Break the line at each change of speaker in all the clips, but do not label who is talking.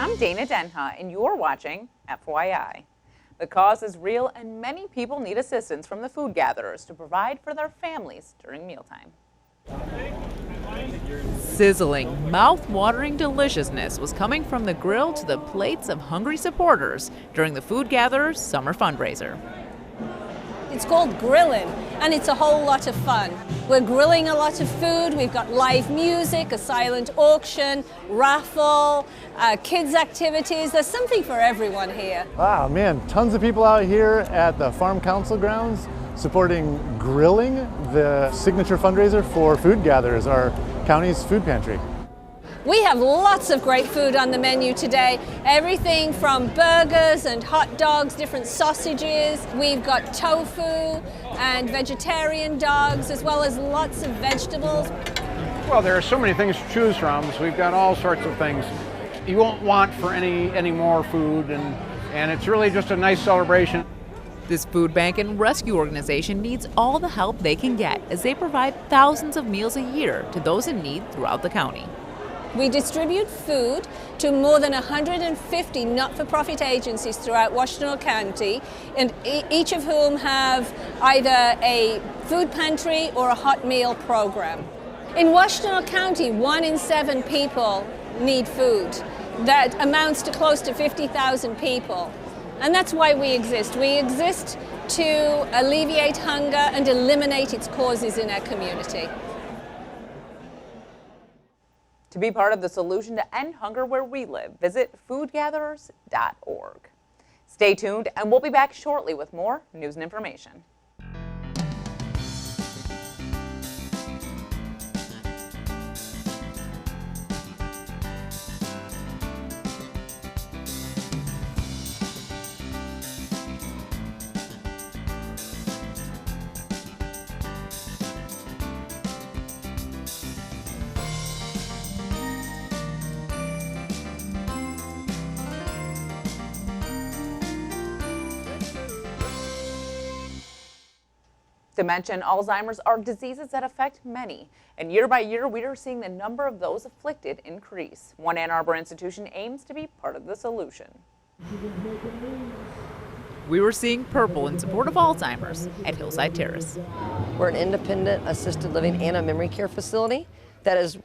I'm Dana Denha, and you're watching FYI. The cause is real, and many people need assistance from the food gatherers to provide for their families during mealtime. Sizzling, mouth-watering deliciousness was coming from the grill to the plates of hungry supporters during the food gatherers' summer fundraiser.
It's called Grillin, and it's a whole lot of fun. We're grilling a lot of food. We've got live music, a silent auction, raffle, kids' activities. There's something for everyone here.
Wow, man, tons of people out here at the Farm Council grounds supporting Grillin, the signature fundraiser for food gatherers, our county's food pantry.
We have lots of great food on the menu today. Everything from burgers and hot dogs, different sausages. We've got tofu and vegetarian dogs, as well as lots of vegetables.
Well, there are so many things to choose from, so we've got all sorts of things. You won't want for any more food, and it's really just a nice celebration.
This food bank and rescue organization needs all the help they can get as they provide thousands of meals a year to those in need throughout the county.
We distribute food to more than 150 not-for-profit agencies throughout Washtenaw County, and each of whom have either a food pantry or a hot meal program. In Washtenaw County, 1 in 7 people need food. That amounts to close to 50,000 people. And that's why we exist. We exist to alleviate hunger and eliminate its causes in our community.
To be part of the solution to end hunger where we live, visit foodgatherers.org. Stay tuned, and we'll be back shortly with more news and information. Dementia and Alzheimer's are diseases that affect many, and year by year we are seeing the number of those afflicted increase. One Ann Arbor institution aims to be part of the solution. We were seeing purple in support of Alzheimer's at Hillside Terrace.
We're an independent assisted living and a memory care facility that is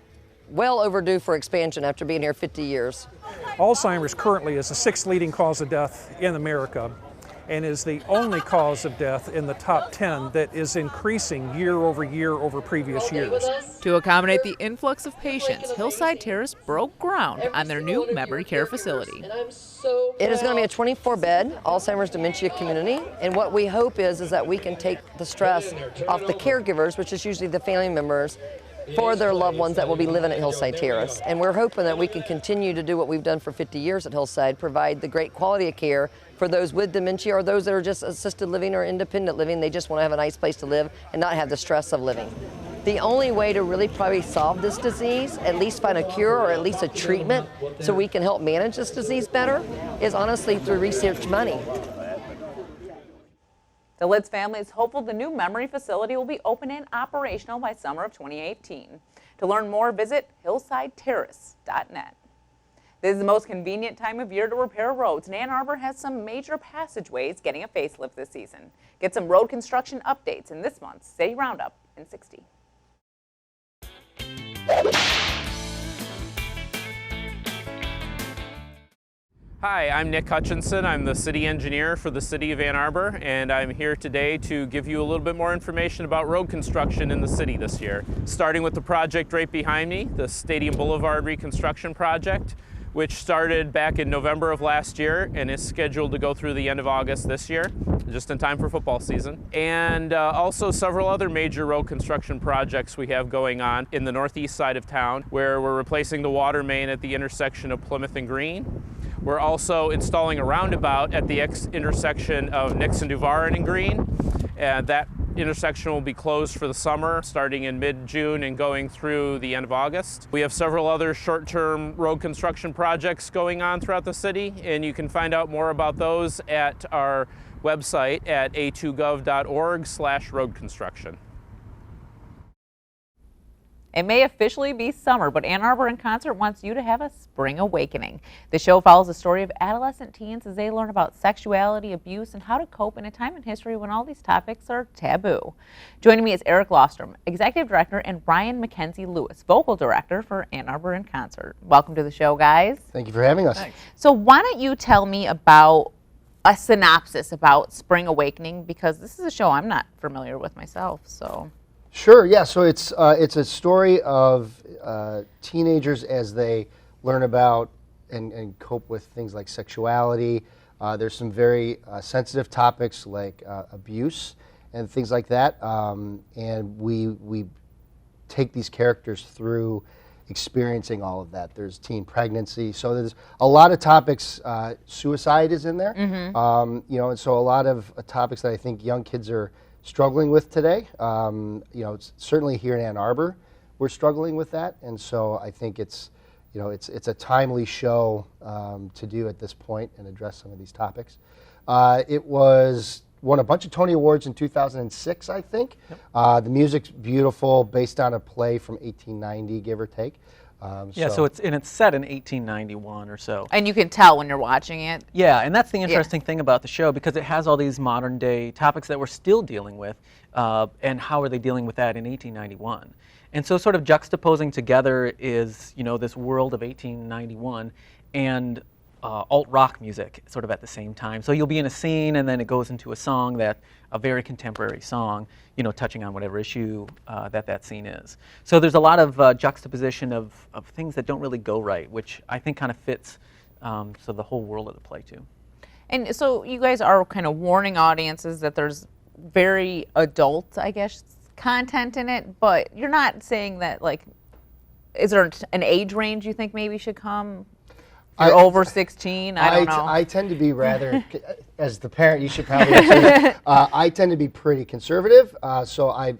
well overdue for expansion after being here 50 years.
Alzheimer's currently is the 6th leading cause of death in America, and is the only cause of death in the top 10 that is increasing year over previous years.
To accommodate the influx of patients, Hillside Terrace broke ground on their new memory care facility.
It is going to be a 24-bed Alzheimer's dementia community, and what we hope is that we can take the stress off the caregivers, which is usually the family members, for their loved ones that will be living at Hillside Terrace. And we're hoping that we can continue to do what we've done for 50 years at Hillside, provide the great quality of care for those with dementia or those that are just assisted living or independent living. They just want to have a nice place to live and not have the stress of living. The only way to really probably solve this disease, at least find a cure or at least a treatment so we can help manage this disease better, is honestly through research money.
The Litz family is hopeful the new memory facility will be open and operational by summer of 2018. To learn more, visit hillsideterrace.net. This is the most convenient time of year to repair roads, and Ann Arbor has some major passageways getting a facelift this season. Get some road construction updates in this month's City Roundup in 60.
Hi, I'm Nick Hutchinson. I'm the city engineer for the city of Ann Arbor, and I'm here today to give you a little bit more information about road construction in the city this year. Starting with the project right behind me, the Stadium Boulevard Reconstruction Project, which started back in November of last year and is scheduled to go through the end of August this year, just in time for football season. And also several other major road construction projects we have going on in the northeast side of town, where we're replacing the water main at the intersection of Plymouth and Green. We're also installing a roundabout at the intersection of Nixon, Duvarin, and Green. And that intersection will be closed for the summer, starting in mid-June and going through the end of August. We have several other short-term road construction projects going on throughout the city, and you can find out more about those at our website at a2gov.org/road construction.
It may officially be summer, but Ann Arbor in Concert wants you to have a spring awakening. The show follows the story of adolescent teens as they learn about sexuality, abuse, and how to cope in a time in history when all these topics are taboo. Joining me is Eric Lofstrom, Executive Director, and Brian Mackenzie Lewis, Vocal Director for Ann Arbor in Concert. Welcome to the show, guys.
Thank you for having us.
Thanks. So why don't you tell me about a synopsis about Spring Awakening, because this is a show I'm not familiar with myself, so.
Sure, yeah, so it's a story of teenagers as they learn about and cope with things like sexuality. There's some very sensitive topics like abuse and things like that, and we take these characters through experiencing all of that. There's teen pregnancy, so there's a lot of topics. Suicide is in there, you know, and so a lot of topics that I think young kids are struggling with today. You know, certainly here in Ann Arbor, we're struggling with that, and so I think it's, you know, it's a timely show to do at this point and address some of these topics. It won a bunch of Tony Awards in 2006, I think. Yep. The music's beautiful, based on a play from 1890, give or take.
Yeah, so it's set in 1891 or so.
And you can tell when you're watching it.
Yeah, and that's the interesting thing about the show, because it has all these modern day topics that we're still dealing with, and how are they dealing with that in 1891? And so sort of juxtaposing together is, you know, this world of 1891 and alt-rock music sort of at the same time. So you'll be in a scene and then it goes into a song a very contemporary song, you know, touching on whatever issue that scene is. So there's a lot of juxtaposition of things that don't really go right, which I think kind of fits so the whole world of the play too.
And so you guys are kind of warning audiences that there's very adult, I guess, content in it, but you're not saying that, like, is there an age range you think maybe should come? You're over 16, I don't know.
I tend to be rather, as the parent, you should probably say, I tend to be pretty conservative, so I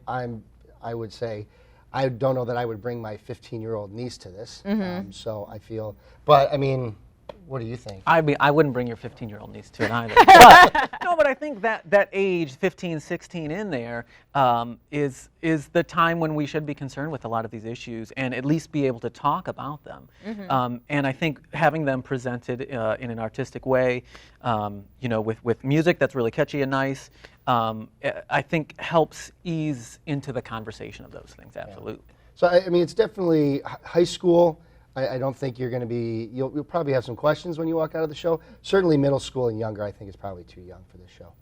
would say, I don't know that I would bring my 15-year-old niece to this, so I feel, but I mean, what do you think?
I wouldn't bring your 15-year-old niece to it either. But, no, but I think that age, 15, 16 in there, is the time when we should be concerned with a lot of these issues and at least be able to talk about them. And I think having them presented in an artistic way, you know, with music that's really catchy and nice, I think helps ease into the conversation of those things, absolutely.
Yeah. So, I mean, it's definitely high school. I don't think you're going to be, you'll probably have some questions when you walk out of the show. Certainly middle school and younger, I think, is probably too young for this show.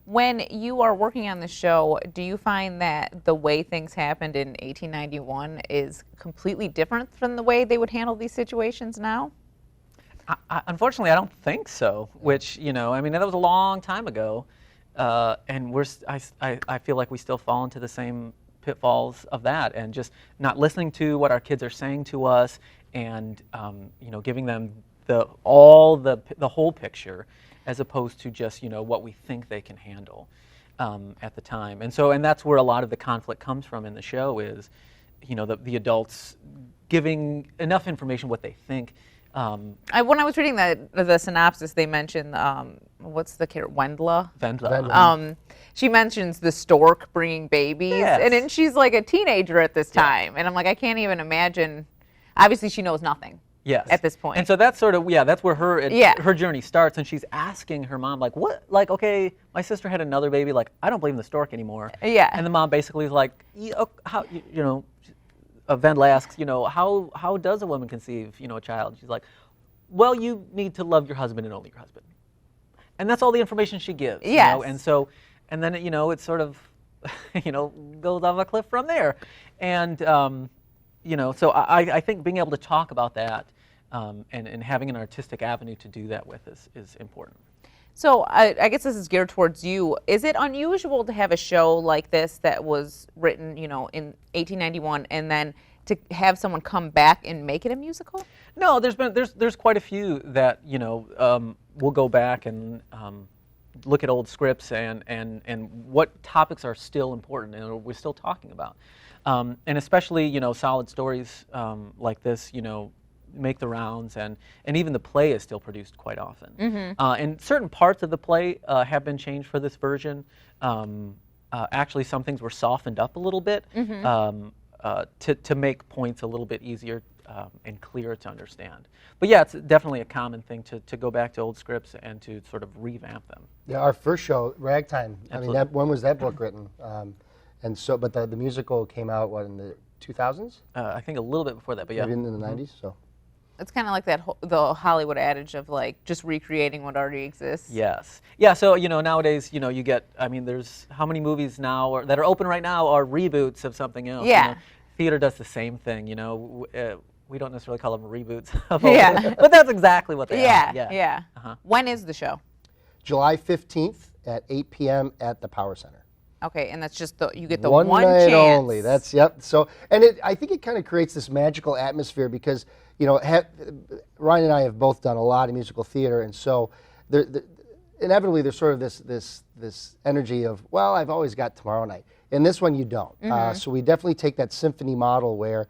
When you are working on the show, do you find that the way things happened in 1891 is completely different from the way they would handle these situations now?
Unfortunately, I don't think so, which, you know, I mean, that was a long time ago, and I feel like we still fall into the same pitfalls of that, and just not listening to what our kids are saying to us, and you know, giving them the whole picture, as opposed to just, you know, what we think they can handle at the time. And that's where a lot of the conflict comes from in the show, is, you know, the adults giving enough information what they think.
When I was reading the synopsis, they mentioned what's the character, Wendla. She mentions the stork bringing babies, and then she's like a teenager at this time, and I'm like, I can't even imagine. Obviously, she knows nothing.
Yes.
At this point.
And so that's sort of, that's where her journey starts, and she's asking her mom, like, what, like, okay, my sister had another baby, like, I don't believe in the stork anymore.
Yeah.
And the mom basically is like, how, you know, Wendla asks, you know, how does a woman conceive, you know, a child? She's like, well, you need to love your husband and only your husband. And that's all the information she gives.
Yes.
You know? And so, and then, you know, it sort of, you know, goes off a cliff from there. And, you know, so I think being able to talk about that and having an artistic avenue to do that with is important.
So I guess this is geared towards you. Is it unusual to have a show like this that was written, you know, in 1891, and then to have someone come back and make it a musical?
No, there's quite a few that, you know, will go back and look at old scripts and what topics are still important and we're still talking about. And especially, you know, solid stories like this, you know, make the rounds, and even the play is still produced quite often. And certain parts of the play have been changed for this version. Actually, some things were softened up a little bit. to make points a little bit easier and clearer to understand. But yeah, it's definitely a common thing to go back to old scripts and to sort of revamp them.
Yeah, our first show, Ragtime.
Absolutely.
I mean, when was that book written? And so, but the musical came out what, in the 2000s?
I think a little bit before that, but yeah.
Maybe in the 90s. So.
It's kind of like that the Hollywood adage of like just recreating what already exists.
Yes. Yeah, so, nowadays, you get, I mean, there's how many movies now that are open right now are reboots of something else.
Yeah.
Theater does the same thing, we don't necessarily call them reboots.
Yeah.
But that's exactly what they are.
Yeah. When is the show?
July 15th at 8 p.m. at the Power Center.
Okay, and that's just you get the
one night
chance.
only. That's yep. So, and I think it kind of creates this magical atmosphere because Ryan and I have both done a lot of musical theater, and so inevitably there's sort of this energy of, well, I've always got tomorrow night. In this one, you don't. So we definitely take that symphony model where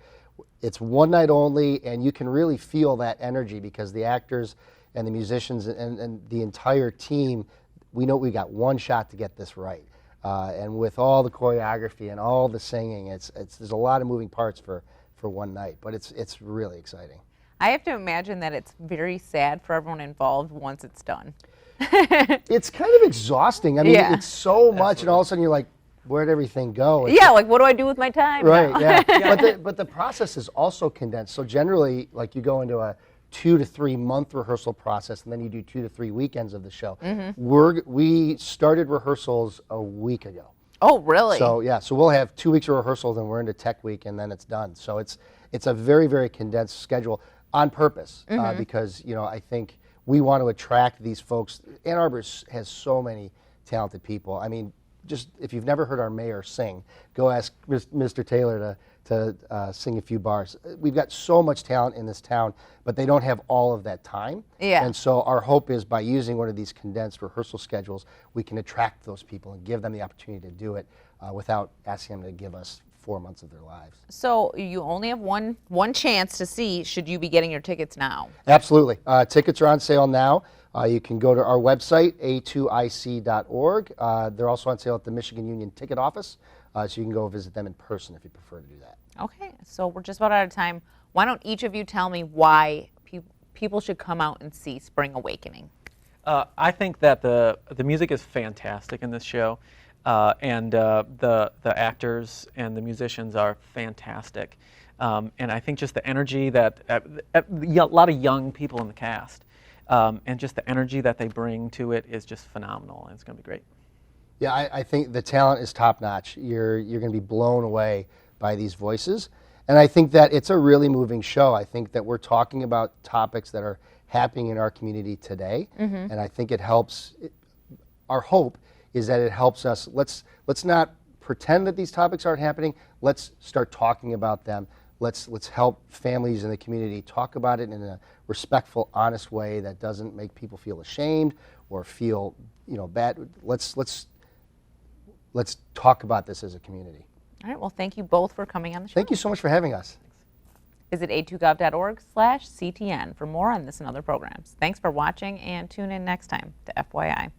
it's one night only, and you can really feel that energy because the actors and the musicians and the entire team, we know we got one shot to get this right. And with all the choreography and all the singing, there's a lot of moving parts for one night, but it's really exciting.
I have to imagine that it's very sad for everyone involved once it's done.
It's kind of exhausting. I mean, it's so much, and all of a sudden you're like, where'd everything go?
Yeah, like what do I do with my time
right,
now?
Yeah. But the process is also condensed. So generally, like you go into a 2 to 3 month rehearsal process, and then you do 2 to 3 weekends of the show. We started rehearsals a week ago.
Oh, really?
So yeah, so we'll have 2 weeks of rehearsals, and we're into Tech Week, and then it's done. So it's a very, very condensed schedule on purpose because I think we want to attract these folks. Ann Arbor has so many talented people. I mean, just if you've never heard our mayor sing, go ask Mr. Taylor to sing a few bars. We've got so much talent in this town, but they don't have all of that time.
Yeah.
And so our hope is by using one of these condensed rehearsal schedules, we can attract those people and give them the opportunity to do it without asking them to give us 4 months of their lives.
So you only have one chance to see. Should you be getting your tickets now?
Absolutely. Tickets are on sale now. You can go to our website, a2ic.org. They're also on sale at the Michigan Union Ticket Office, so you can go visit them in person if you prefer to do that.
Okay, so we're just about out of time. Why don't each of you tell me why people should come out and see Spring Awakening?
I think that the music is fantastic in this show, and the actors and the musicians are fantastic. And I think just the energy that a lot of young people in the cast, and just the energy that they bring to it is just phenomenal, and it's going to be great.
Yeah, I think the talent is top notch. You're going to be blown away by these voices. And I think that it's a really moving show. I think that we're talking about topics that are happening in our community today. And I think it helps. Our hope is that it helps us. Let's not pretend that these topics aren't happening. Let's start talking about them. Let's help families in the community talk about it in a respectful, honest way that doesn't make people feel ashamed or feel bad. Let's talk about this as a community.
All right, well, thank you both for coming on the show.
Thank you so much for having us.
Visit a2gov.org/CTN for more on this and other programs. Thanks for watching, and tune in next time to FYI.